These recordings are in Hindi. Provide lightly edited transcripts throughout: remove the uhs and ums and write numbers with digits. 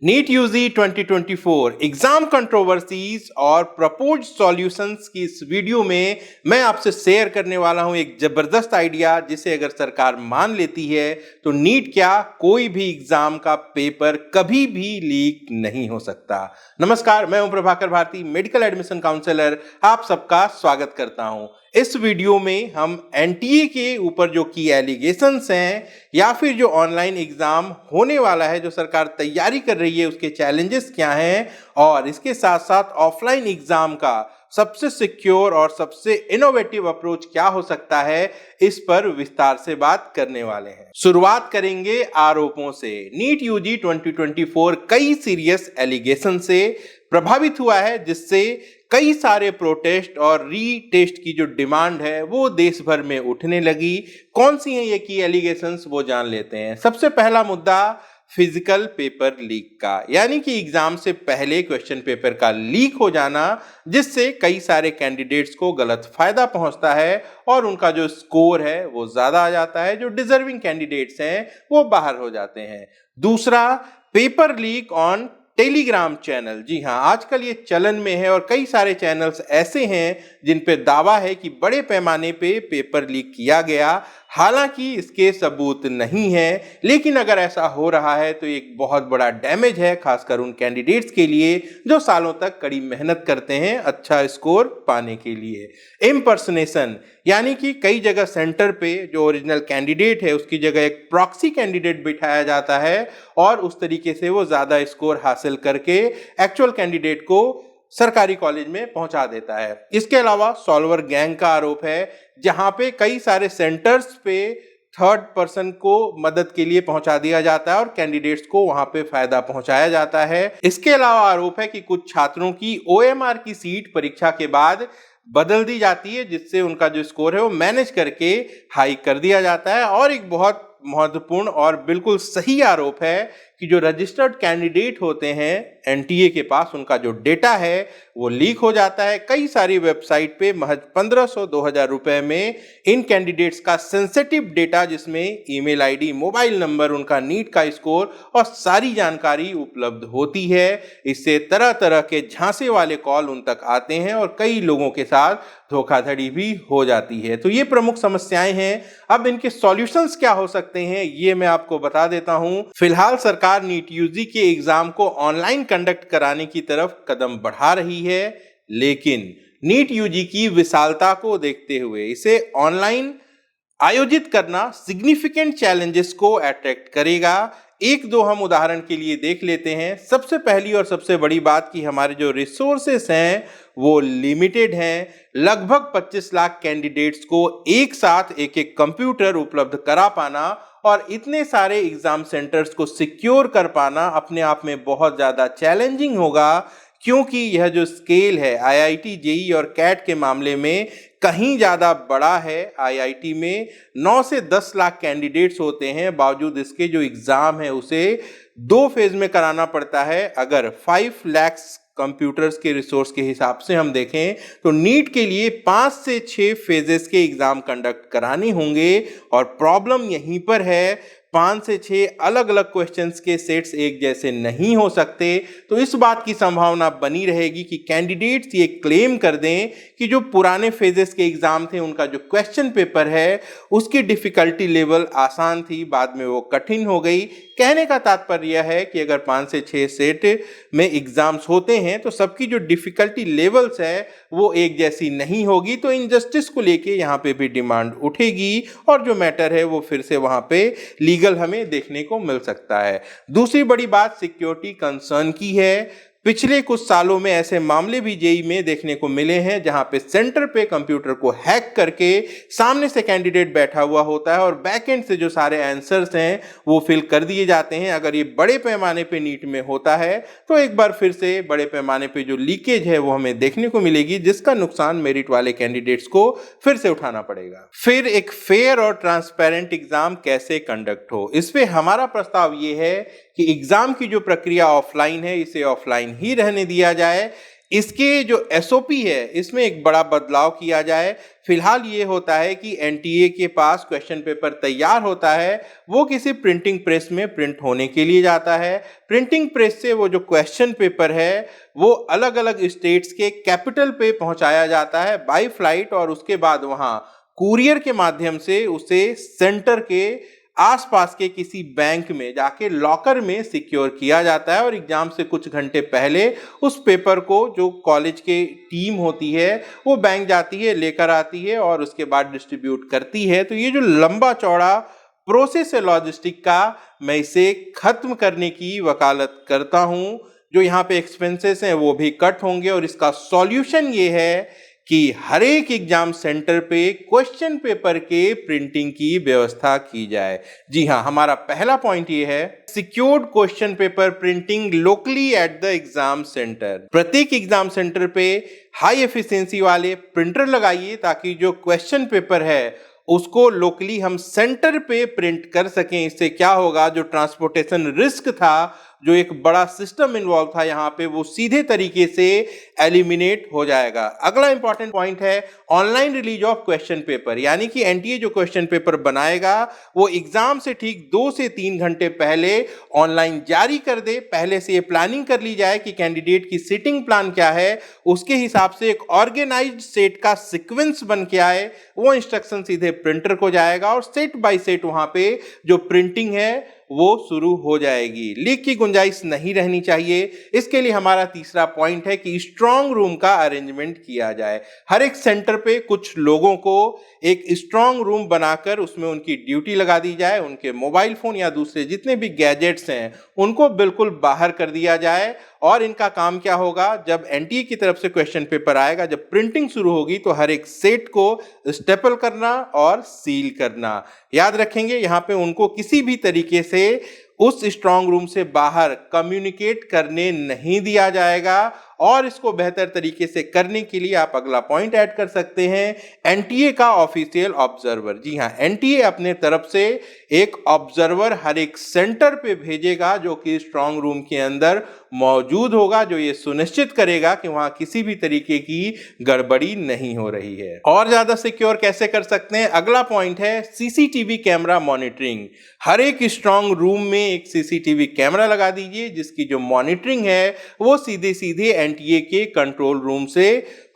नीट यूजी 2024 एग्जाम कंट्रोवर्सीज और प्रपोज सॉल्यूशंस की इस वीडियो में मैं आपसे शेयर करने वाला हूं एक जबरदस्त आइडिया, जिसे अगर सरकार मान लेती है तो नीट क्या कोई भी एग्जाम का पेपर कभी भी लीक नहीं हो सकता। नमस्कार, मैं हूं Prabhakar Bharti, medical admission counsellor. आप सबका स्वागत करता हूं। इस वीडियो में हम एनटीए के ऊपर जो की एलिगेशंस हैं या फिर जो ऑनलाइन एग्जाम होने वाला है, जो सरकार तैयारी कर रही है, उसके चैलेंजेस क्या हैं, और इसके साथ साथ ऑफलाइन एग्जाम का सबसे सिक्योर और सबसे इनोवेटिव अप्रोच क्या हो सकता है, इस पर विस्तार से बात करने वाले हैं। शुरुआत करेंगे आरोपों से। नीट यूजी 2024 कई सीरियस एलिगेशन से प्रभावित हुआ है, जिससे कई सारे प्रोटेस्ट और रीटेस्ट की जो डिमांड है वो देश भर में उठने लगी। कौन सी हैं ये की एलिगेशंस, वो जान लेते हैं। सबसे पहला मुद्दा फिजिकल पेपर लीक का, यानी कि एग्जाम से पहले क्वेश्चन पेपर का लीक हो जाना, जिससे कई सारे कैंडिडेट्स को गलत फायदा पहुंचता है और उनका जो स्कोर है वो ज्यादा आ जाता है। जो डिजर्विंग कैंडिडेट्स हैं वो बाहर हो जाते हैं। दूसरा, paper leak on Telegram channel. जी हाँ, आजकल ये चलन में है और कई सारे चैनल्स ऐसे हैं जिन पे दावा है कि बड़े पैमाने पे पेपर लीक किया गया। हालांकि इसके सबूत नहीं है, लेकिन अगर ऐसा हो रहा है तो एक बहुत बड़ा डैमेज है, खासकर उन कैंडिडेट्स के लिए जो सालों तक कड़ी मेहनत करते हैं अच्छा स्कोर पाने के लिए। इम्पर्सनेशन, यानी कि कई जगह सेंटर पे जो ओरिजिनल कैंडिडेट है उसकी जगह एक प्रॉक्सी कैंडिडेट बिठाया जाता है और उस तरीके से वो ज्यादा स्कोर हासिल करके एक्चुअल कैंडिडेट को सरकारी कॉलेज में पहुंचा देता है। इसके अलावा सॉल्वर गैंग का आरोप है, जहां पे कई सारे सेंटर्स पे थर्ड पर्सन को मदद के लिए पहुंचा दिया जाता है और कैंडिडेट्स को वहां पे फायदा पहुंचाया जाता है। इसके अलावा आरोप है कि कुछ छात्रों की ओएमआर की सीट परीक्षा के बाद बदल दी जाती है, जिससे उनका जो स्कोर है वो मैनेज करके हाई कर दिया जाता है। और एक बहुत महत्वपूर्ण और बिल्कुल सही आरोप है कि जो रजिस्टर्ड कैंडिडेट होते हैं एनटीए के पास, उनका जो डेटा है वो लीक हो जाता है। कई सारी वेबसाइट पे महज 1500-2000 रुपए में इन कैंडिडेट्स का सेंसिटिव डेटा, जिसमें ईमेल आईडी, मोबाइल नंबर, उनका नीट का स्कोर और सारी जानकारी उपलब्ध होती है। इससे तरह तरह के झांसे वाले कॉल उन तक आते हैं और कई लोगों के साथ धोखाधड़ी भी हो जाती है। तो ये प्रमुख समस्याएं हैं। अब इनके सॉल्यूशंस क्या हो सकते हैं ये मैं आपको बता देता हूं। फिलहाल सरकार नीट यूजी के एग्जाम को ऑनलाइन कंडक्ट कराने की तरफ कदम बढ़ा रही है, लेकिन नीट यूजी की विशालता को देखते हुए इसे ऑनलाइन आयोजित करना सिग्निफिकेंट चैलेंजेस को अट्रैक्ट करेगा। एक दो हम उदाहरण के लिए देख लेते हैं। सबसे पहली और सबसे बड़ी बात कि हमारे जो रिसोर्सेस हैं वो लिमिटेड हैं। लगभग 25 लाख कैंडिडेट्स को एक साथ एक एक कंप्यूटर उपलब्ध करा पाना और इतने सारे एग्जाम सेंटर्स को सिक्योर कर पाना अपने आप में बहुत ज़्यादा चैलेंजिंग होगा, क्योंकि यह जो स्केल है आईआईटी, जेई और कैट के मामले में कहीं ज़्यादा बड़ा है। आईआईटी में 9 से 10 लाख कैंडिडेट्स होते हैं, बावजूद इसके जो एग्ज़ाम है उसे 2 फेज में कराना पड़ता है। अगर 5 लाख कंप्यूटर्स के रिसोर्स के हिसाब से हम देखें तो नीट के लिए 5 से 6 फेजेस के एग्ज़ाम कंडक्ट कराने होंगे। और प्रॉब्लम यहीं पर है, 5 से 6 अलग अलग क्वेश्चंस के सेट्स एक जैसे नहीं हो सकते। तो इस बात की संभावना बनी रहेगी कि कैंडिडेट्स ये क्लेम कर दें कि जो पुराने फेजेस के एग्जाम थे उनका जो क्वेश्चन पेपर है उसकी डिफिकल्टी लेवल आसान थी, बाद में वो कठिन हो गई। कहने का तात्पर्य है कि अगर 5 से 6 सेट में एग्जाम्स होते हैं तो सबकी जो डिफिकल्टी लेवल्स है वो एक जैसी नहीं होगी। तो इनजस्टिस को लेके यहाँ पे भी डिमांड उठेगी और जो मैटर है वो फिर से वहाँ पे लीगल हमें देखने को मिल सकता है। दूसरी बड़ी बात सिक्योरिटी कंसर्न की है। पिछले कुछ सालों में ऐसे मामले भी जेई में देखने को मिले हैं जहां पे सेंटर पे कंप्यूटर को हैक करके सामने से कैंडिडेट बैठा हुआ होता है और बैकएंड से जो सारे आंसर्स हैं वो फिल कर दिए जाते हैं। अगर ये बड़े पैमाने पे नीट में होता है तो एक बार फिर से बड़े पैमाने पे जो लीकेज है वो हमें देखने को मिलेगी, जिसका नुकसान मेरिट वाले कैंडिडेट्स को फिर से उठाना पड़ेगा। फिर एक फेयर और ट्रांसपेरेंट एग्जाम कैसे कंडक्ट हो, इस पे हमारा प्रस्ताव ये है कि एग्जाम की जो प्रक्रिया ऑफलाइन है इसे ऑफलाइन ही रहने दिया जाए। इसके जो एसओपी है इसमें एक बड़ा बदलाव किया जाए। फिलहाल ये होता है कि एनटीए के पास क्वेश्चन पेपर तैयार होता है, वो किसी प्रिंटिंग प्रेस में प्रिंट होने के लिए जाता है। प्रिंटिंग प्रेस से वो जो क्वेश्चन पेपर है वो अलग अलग स्टेट्स के कैपिटल पे पहुंचाया जाता है बाय फ्लाइट, और उसके बाद वहां कुरियर के माध्यम से उसे सेंटर के आसपास के किसी बैंक में जाके लॉकर में सिक्योर किया जाता है, और एग्जाम से कुछ घंटे पहले उस पेपर को जो कॉलेज के टीम होती है वो बैंक जाती है, लेकर आती है और उसके बाद डिस्ट्रीब्यूट करती है। तो ये जो लंबा चौड़ा प्रोसेस है लॉजिस्टिक का, मैं इसे खत्म करने की वकालत करता हूं। जो यहाँ पे एक्सपेंसेस हैं वो भी कट होंगे, और इसका सॉल्यूशन ये है कि हर एक एग्जाम सेंटर पे क्वेश्चन पेपर के प्रिंटिंग की व्यवस्था की जाए। जी हाँ, हमारा पहला पॉइंट ये है, secured question paper printing locally at the exam centre. प्रत्येक एग्जाम सेंटर पे हाई एफिशिएंसी वाले प्रिंटर लगाइए ताकि जो क्वेश्चन पेपर है उसको लोकली हम सेंटर पे प्रिंट कर सकें। इससे क्या होगा, जो ट्रांसपोर्टेशन रिस्क था, जो एक बड़ा सिस्टम इन्वॉल्व था यहाँ पे, वो सीधे तरीके से एलिमिनेट हो जाएगा। अगला इंपॉर्टेंट पॉइंट है online release of question paper, यानी कि एनटीए जो क्वेश्चन पेपर बनाएगा वो एग्जाम से ठीक 2 से 3 घंटे पहले ऑनलाइन जारी कर दे। पहले से ये प्लानिंग कर ली जाए कि कैंडिडेट की सीटिंग प्लान क्या है, उसके हिसाब से एक ऑर्गेनाइज्ड सेट का सीक्वेंस बन के आए, वो इंस्ट्रक्शन सीधे प्रिंटर को जाएगा और सेट बाय सेट वहां पे जो प्रिंटिंग है वो शुरू हो जाएगी। लीक की गुंजाइश नहीं रहनी चाहिए। इसके लिए हमारा तीसरा पॉइंट है कि स्ट्रांग रूम का अरेंजमेंट किया जाए। हर एक सेंटर पे कुछ लोगों को एक स्ट्रांग रूम बनाकर उसमें उनकी ड्यूटी लगा दी जाए, उनके मोबाइल फोन या दूसरे जितने भी गैजेट्स हैं उनको बिल्कुल बाहर कर दिया जाए। और इनका काम क्या होगा, जब एनटीए की तरफ से क्वेश्चन पेपर आएगा, जब प्रिंटिंग शुरू होगी तो हर एक सेट को स्टेपल करना और सील करना। याद रखेंगे, यहाँ पे उनको किसी भी तरीके से उस स्ट्रांग रूम से बाहर कम्युनिकेट करने नहीं दिया जाएगा। और इसको बेहतर तरीके से करने के लिए आप अगला पॉइंट ऐड कर सकते हैं, एनटीए का ऑफिशियल ऑब्जर्वर। जी हाँ, एनटीए अपने तरफ से एक ऑब्जर्वर हर एक सेंटर पे भेजेगा जो कि स्ट्रांग रूम के अंदर मौजूद होगा, जो ये सुनिश्चित करेगा कि वहां किसी भी तरीके की गड़बड़ी नहीं हो रही है। और ज्यादा सिक्योर कैसे कर सकते हैं, अगला पॉइंट है सीसीटीवी कैमरा मॉनिटरिंग। हर एक स्ट्रांग रूम में एक सीसीटीवी कैमरा लगा दीजिए जिसकी जो मॉनिटरिंग है वो सीधे सीधे एनटीए के कंट्रोल रूम से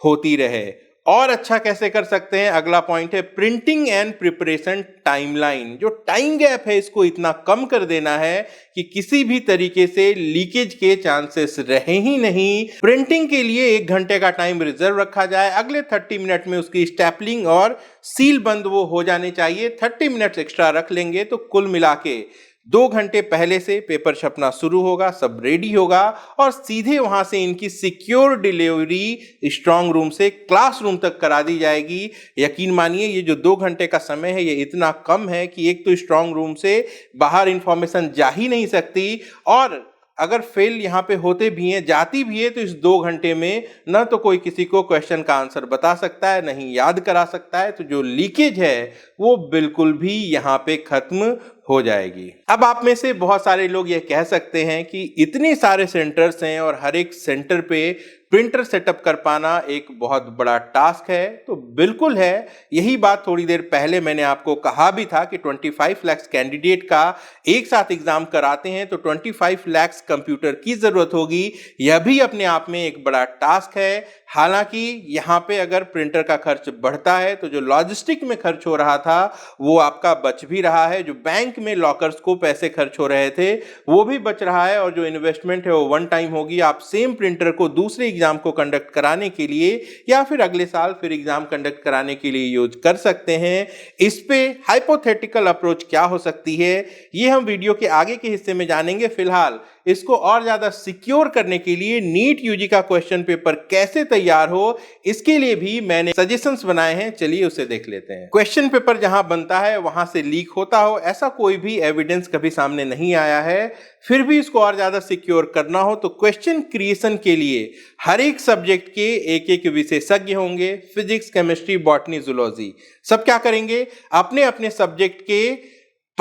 होती रहे। और अच्छा कैसे कर सकते हैं, अगला पॉइंट है प्रिंटिंग एंड प्रिपरेशन टाइमलाइन। जो टाइम गैप है इसको इतना कम कर देना है कि किसी भी तरीके से लीकेज के चांसेस रहे ही नहीं। प्रिंटिंग के लिए 1 घंटे का टाइम रिजर्व रखा जाए, अगले 30 मिनट में उसकी स्टैपलिंग और सील बंद वो हो जाने चाहिए। 30 मिनट एक्स्ट्रा रख लेंगे तो कुल मिला के 2 घंटे पहले से पेपर छपना शुरू होगा, सब रेडी होगा और सीधे वहां से इनकी सिक्योर डिलीवरी स्ट्रांग रूम से क्लासरूम तक करा दी जाएगी। यकीन मानिए ये जो 2 घंटे का समय है ये इतना कम है कि एक तो स्ट्रांग रूम से बाहर इंफॉर्मेशन जा ही नहीं सकती, और अगर फेल यहाँ पे होते भी हैं, जाती भी है, तो इस 2 घंटे में न तो कोई किसी को क्वेश्चन का आंसर बता सकता है, नहीं याद करा सकता है। तो जो लीकेज है वो बिल्कुल भी यहाँ पे खत्म हो जाएगी। अब आप में से बहुत सारे लोग ये कह सकते हैं कि इतने सारे सेंटर्स हैं और हर एक सेंटर पे प्रिंटर सेटअप कर पाना एक बहुत बड़ा टास्क है। तो बिल्कुल है, यही बात थोड़ी देर पहले मैंने आपको कहा भी था कि 25 लाख कैंडिडेट का एक साथ एग्जाम कराते हैं तो 25 लाख कंप्यूटर की जरूरत होगी। यह भी अपने आप में एक बड़ा टास्क है। हालांकि यहाँ पे अगर प्रिंटर का खर्च बढ़ता है तो जो लॉजिस्टिक में खर्च हो रहा था वो आपका बच भी रहा है, जो बैंक में लॉकर्स को पैसे खर्च हो रहे थे वो भी बच रहा है, और जो इन्वेस्टमेंट है वो वन टाइम होगी। आप सेम प्रिंटर को दूसरे एग्जाम को कंडक्ट कराने के लिए या फिर अगले साल फिर एग्जाम कंडक्ट कराने के लिए यूज कर सकते हैं। इस पे हाइपोथेटिकल अप्रोच क्या हो सकती है ये हम वीडियो के आगे के हिस्से में जानेंगे। फिलहाल इसको और ज्यादा सिक्योर करने के लिए नीट यूजी का क्वेश्चन पेपर कैसे तैयार हो इसके लिए भी मैंने सजेशंस बनाए हैं, चलिए उसे देख लेते हैं। क्वेश्चन पेपर जहां बनता है वहां से लीक होता हो ऐसा कोई भी एविडेंस कभी सामने नहीं आया है। फिर भी इसको और ज्यादा सिक्योर करना हो तो क्वेश्चन क्रिएशन के लिए हर एक सब्जेक्ट के एक एक विशेषज्ञ होंगे, फिजिक्स, केमिस्ट्री, बॉटनी, जूलॉजी, सब क्या करेंगे, अपने अपने सब्जेक्ट के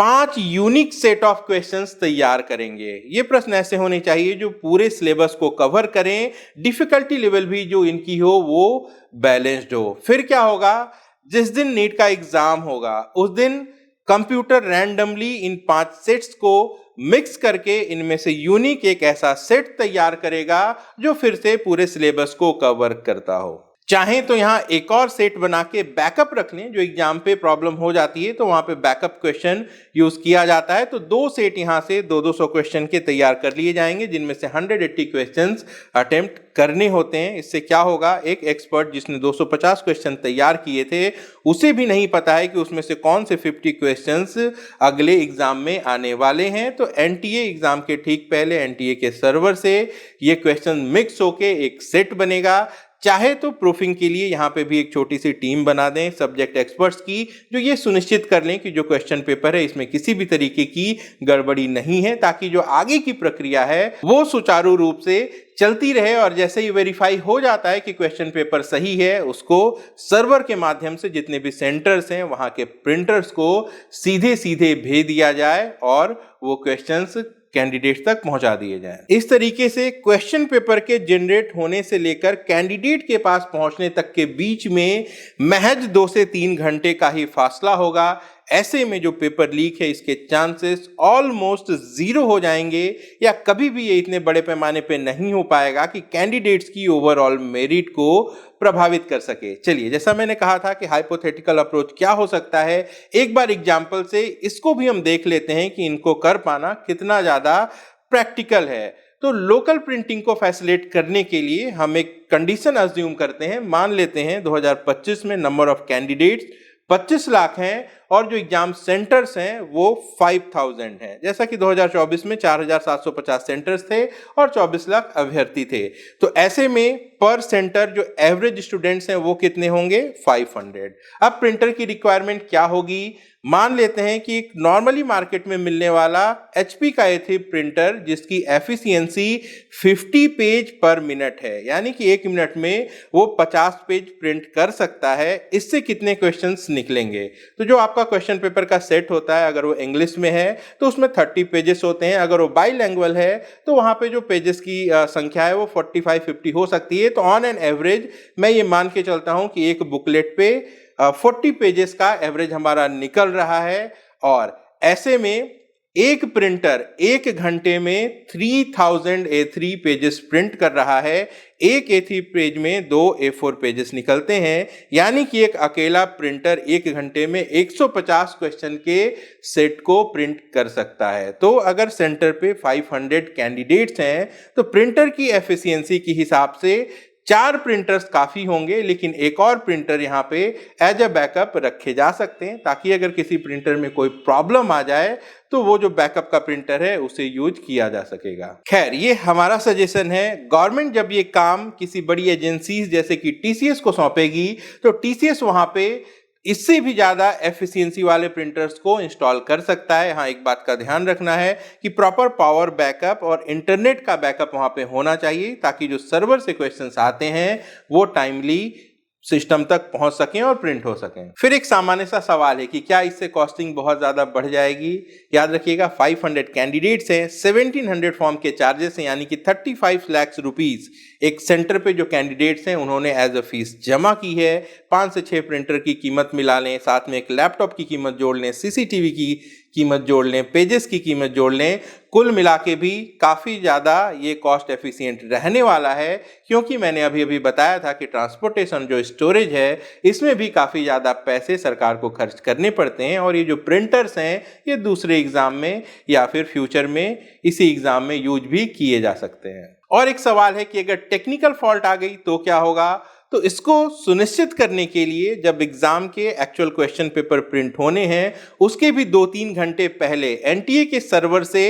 5 यूनिक सेट ऑफ क्वेश्चंस तैयार करेंगे। ये प्रश्न ऐसे होने चाहिए जो पूरे सिलेबस को कवर करें, डिफिकल्टी लेवल भी जो इनकी हो वो बैलेंस्ड हो। फिर क्या होगा, जिस दिन नीट का एग्जाम होगा उस दिन कंप्यूटर रैंडमली इन 5 सेट्स को मिक्स करके इनमें से यूनिक एक ऐसा सेट तैयार करेगा जो फिर से पूरे सिलेबस को कवर करता हो। चाहे तो यहाँ एक और सेट बना के बैकअप रख लें, जो एग्जाम पे प्रॉब्लम हो जाती है तो वहां पे बैकअप क्वेश्चन यूज किया जाता है। तो 2 सेट यहाँ से 200 क्वेश्चन के तैयार कर लिए जाएंगे, जिनमें से 180 क्वेश्चंस अटेम्प्ट करने होते हैं। इससे क्या होगा, एक एक्सपर्ट जिसने 250 क्वेश्चन तैयार किए थे उसे भी नहीं पता है कि उसमें से कौन से 50 क्वेश्चंस अगले एग्जाम में आने वाले हैं। तो एनटीए एग्जाम के ठीक पहले एनटीए के सर्वर से ये क्वेश्चन मिक्स होके एक सेट बनेगा। चाहे तो प्रूफिंग के लिए यहाँ पे भी एक छोटी सी टीम बना दें सब्जेक्ट एक्सपर्ट्स की, जो ये सुनिश्चित कर लें कि जो क्वेश्चन पेपर है इसमें किसी भी तरीके की गड़बड़ी नहीं है, ताकि जो आगे की प्रक्रिया है वो सुचारू रूप से चलती रहे। और जैसे ही वेरीफाई हो जाता है कि क्वेश्चन पेपर सही है, उसको सर्वर के माध्यम से जितने भी सेंटर्स हैं वहां के प्रिंटर्स को सीधे सीधे भेज दिया जाए और वो क्वेश्चंस कैंडिडेट तक पहुंचा दिए जाएं। इस तरीके से क्वेश्चन पेपर के जनरेट होने से लेकर कैंडिडेट के पास पहुंचने तक के बीच में महज 2 से 3 घंटे का ही फासला होगा। ऐसे में जो पेपर लीक है इसके चांसेस ऑलमोस्ट 0 हो जाएंगे, या कभी भी ये इतने बड़े पैमाने पे नहीं हो पाएगा कि कैंडिडेट्स की ओवरऑल मेरिट को प्रभावित कर सके। चलिए, जैसा मैंने कहा था कि हाइपोथेटिकल अप्रोच क्या हो सकता है, एक बार एग्जाम्पल से इसको भी हम देख लेते हैं कि इनको कर पाना कितना ज्यादा प्रैक्टिकल है। तो लोकल प्रिंटिंग को फैसिलिटेट करने के लिए हम एक कंडीशन अज्यूम करते हैं। मान लेते हैं 2025 में नंबर ऑफ कैंडिडेट्स 25 लाख हैं और जो एग्जाम सेंटर्स हैं वो 5000 हैं। जैसा कि 2024 में 4750 सेंटर्स थे और 24 लाख अभ्यर्थी थे। तो ऐसे में पर सेंटर जो एवरेज स्टूडेंट्स हैं वो कितने होंगे, 500। अब प्रिंटर की रिक्वायरमेंट क्या होगी, मान लेते हैं कि एक नॉर्मली मार्केट में मिलने वाला HP का A3 प्रिंटर जिसकी एफिशिएंसी 50 पेज पर मिनट है, यानी कि 1 मिनट में वो 50 पेज प्रिंट कर सकता है। इससे कितने क्वेश्चंस निकलेंगे, तो जो आपका क्वेश्चन पेपर का सेट होता है अगर वो इंग्लिश में है तो उसमें 30 पेजेस होते हैं, अगर वो बाइलैंग्वेज है तो वहां पे जो पेजेस की संख्या है वो 45-50 हो सकती है। तो ऑन एन एवरेज मैं ये मान के चलता हूं कि एक बुकलेट पे 40 पेजेस का एवरेज हमारा निकल रहा है। और ऐसे में एक प्रिंटर 1 घंटे में 3000 A3 पेजेस प्रिंट कर रहा है। एक A3 पेज में 2 A4 पेजेस निकलते हैं, यानी कि एक अकेला प्रिंटर 1 घंटे में 150 क्वेश्चन के सेट को प्रिंट कर सकता है। तो अगर सेंटर पे 500 कैंडिडेट्स हैं तो प्रिंटर की एफिशिएंसी के हिसाब से 4 प्रिंटर्स काफी होंगे, लेकिन एक और प्रिंटर यहाँ पे एज अ बैकअप रखे जा सकते हैं, ताकि अगर किसी प्रिंटर में कोई प्रॉब्लम आ जाए तो वो जो बैकअप का प्रिंटर है उसे यूज किया जा सकेगा। खैर, ये हमारा सजेशन है। गवर्नमेंट जब ये काम किसी बड़ी एजेंसी जैसे कि TCS को सौंपेगी तो TCS वहां पे इससे भी ज्यादा एफिशिएंसी वाले प्रिंटर्स को इंस्टॉल कर सकता है। हाँ, एक बात का ध्यान रखना है कि प्रॉपर पावर बैकअप और इंटरनेट का बैकअप वहां पे होना चाहिए, ताकि जो सर्वर से क्वेश्चंस आते हैं वो टाइमली सिस्टम तक पहुंच सकें और प्रिंट हो सकें। फिर एक सामान्य सा सवाल है कि क्या इससे कॉस्टिंग बहुत ज्यादा बढ़ जाएगी। याद रखिएगा 500 कैंडिडेट्स हैं, 1700 फॉर्म के चार्जेस हैं, यानी कि 35 लाख रुपीस एक सेंटर पे जो कैंडिडेट्स हैं उन्होंने एज अ फीस जमा की है। 5 से 6 प्रिंटर की कीमत मिला लें, साथ में एक लैपटॉप की कीमत जोड़ लें, CCTV की कीमत जोड़ लें, पेजेस की कीमत जोड़ लें, कुल मिला के भी काफ़ी ज़्यादा ये कॉस्ट एफिशिएंट रहने वाला है। क्योंकि मैंने अभी बताया था कि ट्रांसपोर्टेशन जो स्टोरेज है इसमें भी काफ़ी ज़्यादा पैसे सरकार को खर्च करने पड़ते हैं, और ये जो प्रिंटर्स हैं ये दूसरे एग्ज़ाम में या फिर फ्यूचर में इसी एग्ज़ाम में यूज भी किए जा सकते हैं। और एक सवाल है कि अगर टेक्निकल फॉल्ट आ गई तो क्या होगा। तो इसको सुनिश्चित करने के लिए जब एग्जाम के एक्चुअल क्वेश्चन पेपर प्रिंट होने हैं उसके भी 2-3 घंटे पहले एनटीए के सर्वर से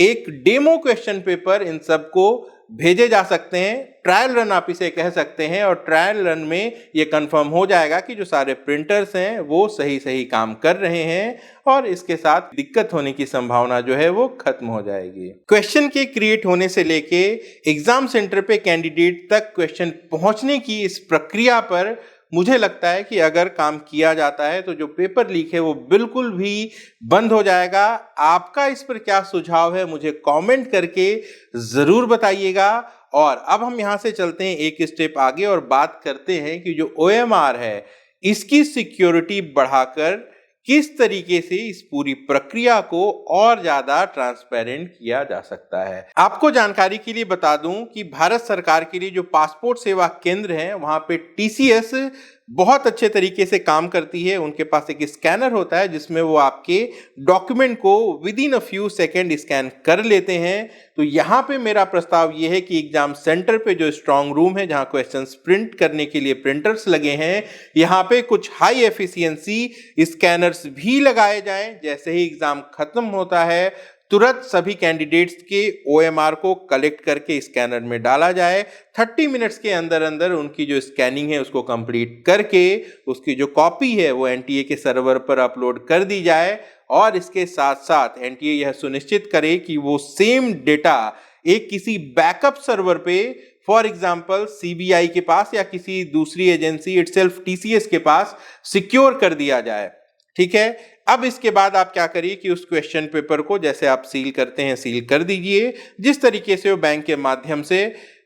एक डेमो क्वेश्चन पेपर इन सबको भेजे जा सकते हैं। ट्रायल रन आप इसे कह सकते हैं, और ट्रायल रन में ये कंफर्म हो जाएगा कि जो सारे प्रिंटर्स हैं वो सही काम कर रहे हैं, और इसके साथ दिक्कत होने की संभावना जो है वो खत्म हो जाएगी। क्वेश्चन के क्रिएट होने से लेके एग्जाम सेंटर पे कैंडिडेट तक क्वेश्चन पहुंचने की इस प्रक्रिया पर मुझे लगता है कि अगर काम किया जाता है तो जो पेपर लीक है वो बिल्कुल भी बंद हो जाएगा। आपका इस पर क्या सुझाव है मुझे कमेंट करके ज़रूर बताइएगा। और अब हम यहाँ से चलते हैं एक स्टेप आगे और बात करते हैं कि जो OMR है इसकी सिक्योरिटी बढ़ाकर किस तरीके से इस पूरी प्रक्रिया को और ज्यादा ट्रांसपेरेंट किया जा सकता है। आपको जानकारी के लिए बता दूं कि भारत सरकार के लिए जो पासपोर्ट सेवा केंद्र हैं वहां पे TCS बहुत अच्छे तरीके से काम करती है। उनके पास एक स्कैनर होता है जिसमें वो आपके डॉक्यूमेंट को with in a few second scan कर लेते हैं। तो यहाँ पे मेरा प्रस्ताव ये है कि एग्जाम सेंटर पे जो स्ट्रांग रूम है जहाँ क्वेश्चंस प्रिंट करने के लिए प्रिंटर्स लगे हैं, यहाँ पे कुछ हाई एफिशिएंसी स्कैनर्स भी लगाए जाएं। जैसे ही एग्जाम खत्म होता है तुरंत सभी कैंडिडेट्स के OMR को कलेक्ट करके स्कैनर में डाला जाए। 30 मिनट्स के अंदर अंदर उनकी जो स्कैनिंग है उसको कंप्लीट करके उसकी जो कॉपी है वो NTA के सर्वर पर अपलोड कर दी जाए। और इसके साथ साथ NTA यह सुनिश्चित करे कि वो सेम डेटा एक किसी बैकअप सर्वर पे फॉर एग्जाम्पल CBI के पास या किसी दूसरी एजेंसी इटसेल्फ TCS के पास सिक्योर कर दिया जाए। ठीक है, अब इसके बाद आप क्या करिए कि उस क्वेश्चन पेपर को जैसे आप सील करते हैं सील कर दीजिए। जिस तरीके से वो बैंक के माध्यम से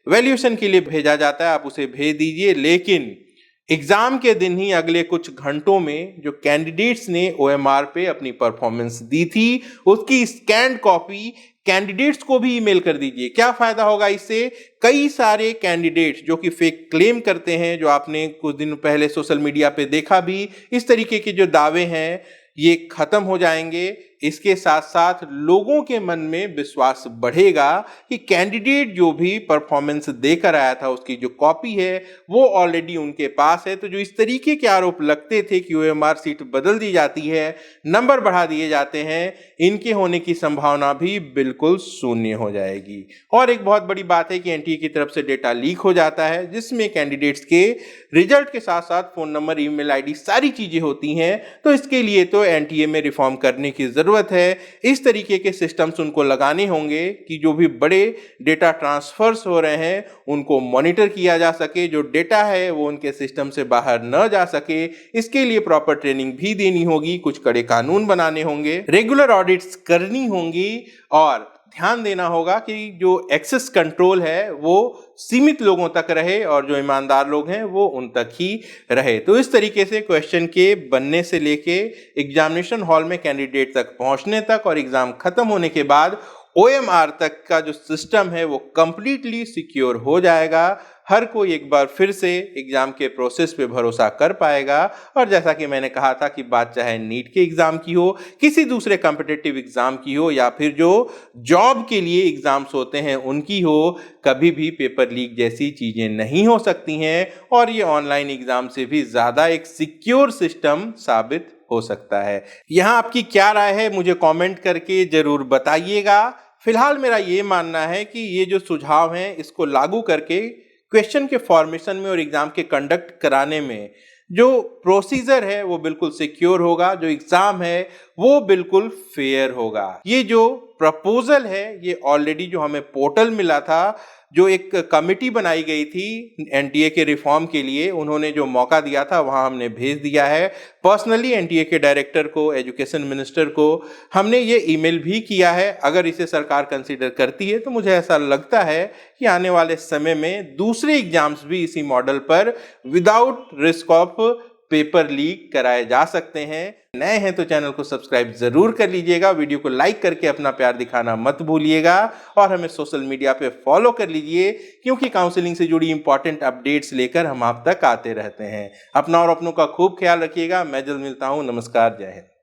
वैल्यूएशन के लिए भेजा जाता है आप उसे भेज दीजिए। लेकिन एग्जाम के दिन ही अगले कुछ घंटों में जो कैंडिडेट्स ने OMR पे अपनी परफॉर्मेंस दी थी उसकी स्कैन्ड कॉपी कैंडिडेट्स को भी ईमेल कर दीजिए। क्या फायदा होगा इससे? कई सारे कैंडिडेट्स जो कि फेक क्लेम करते हैं, जो आपने कुछ दिन पहले सोशल मीडिया पे देखा भी, इस तरीके के जो दावे हैं ये खत्म हो जाएंगे। इसके साथ साथ लोगों के मन में विश्वास बढ़ेगा कि कैंडिडेट जो भी परफॉर्मेंस देकर आया था उसकी जो कॉपी है वो ऑलरेडी उनके पास है। तो जो इस तरीके के आरोप लगते थे कि OMR सीट बदल दी जाती है, नंबर बढ़ा दिए जाते हैं, इनके होने की संभावना भी बिल्कुल शून्य हो जाएगी। और एक बहुत बड़ी बात है कि NTA की तरफ से डेटा लीक हो जाता है जिसमें कैंडिडेट्स के रिजल्ट के साथ साथ फोन नंबर, ईमेल आईडी सारी चीजें होती हैं। तो इसके लिए तो NTA में रिफॉर्म करने की जरूरत है। इस तरीके के सिस्टम्स उनको लगाने होंगे कि जो भी बड़े डेटा ट्रांसफर्स हो रहे हैं उनको मॉनिटर किया जा सके, जो डेटा है वो उनके सिस्टम से बाहर न जा सके। इसके लिए प्रॉपर ट्रेनिंग भी देनी होगी, कुछ कड़े कानून बनाने होंगे, रेगुलर ऑडिट्स करनी होंगी और ध्यान देना होगा कि जो एक्सेस कंट्रोल है वो सीमित लोगों तक रहे और जो ईमानदार लोग हैं वो उन तक ही रहे। तो इस तरीके से क्वेश्चन के बनने से लेके एग्जामिनेशन हॉल में कैंडिडेट तक पहुंचने तक और एग्जाम खत्म होने के बाद OMR तक का जो सिस्टम है वो कंप्लीटली सिक्योर हो जाएगा। हर कोई एक बार फिर से एग्जाम के प्रोसेस पे भरोसा कर पाएगा। और जैसा कि मैंने कहा था कि बात चाहे नीट के एग्जाम की हो, किसी दूसरे कॉम्पिटिटिव एग्जाम की हो या फिर जो जॉब के लिए एग्जाम्स होते हैं उनकी हो, कभी भी पेपर लीक जैसी चीजें नहीं हो सकती हैं। और ये ऑनलाइन एग्जाम से भी ज्यादा एक सिक्योर सिस्टम साबित हो सकता है। यहाँ आपकी क्या राय है मुझे कमेंट करके जरूर बताइएगा। फिलहाल मेरा ये मानना है कि ये जो सुझाव हैं इसको लागू करके क्वेश्चन के फॉर्मेशन में और एग्जाम के कंडक्ट कराने में जो प्रोसीजर है वो बिल्कुल सिक्योर होगा, जो एग्जाम है वो बिल्कुल फेयर होगा। ये जो प्रपोजल है ये ऑलरेडी जो हमें पोर्टल मिला था, जो एक कमिटी बनाई गई थी NTA के रिफॉर्म के लिए, उन्होंने जो मौका दिया था वहां हमने भेज दिया है। पर्सनली NTA के डायरेक्टर को, एजुकेशन मिनिस्टर को हमने ये ईमेल भी किया है। अगर इसे सरकार कंसीडर करती है तो मुझे ऐसा लगता है कि आने वाले समय में दूसरे एग्जाम्स भी इसी मॉडल पर without risk of paper leak कराए जा सकते हैं। नए हैं तो चैनल को सब्सक्राइब जरूर कर लीजिएगा, वीडियो को लाइक करके अपना प्यार दिखाना मत भूलिएगा और हमें सोशल मीडिया पे फॉलो कर लीजिए क्योंकि काउंसलिंग से जुड़ी इंपॉर्टेंट अपडेट्स लेकर हम आप तक आते रहते हैं। अपना और अपनों का खूब ख्याल रखिएगा। मैं जल्द मिलता हूँ। नमस्कार, जय हिंद।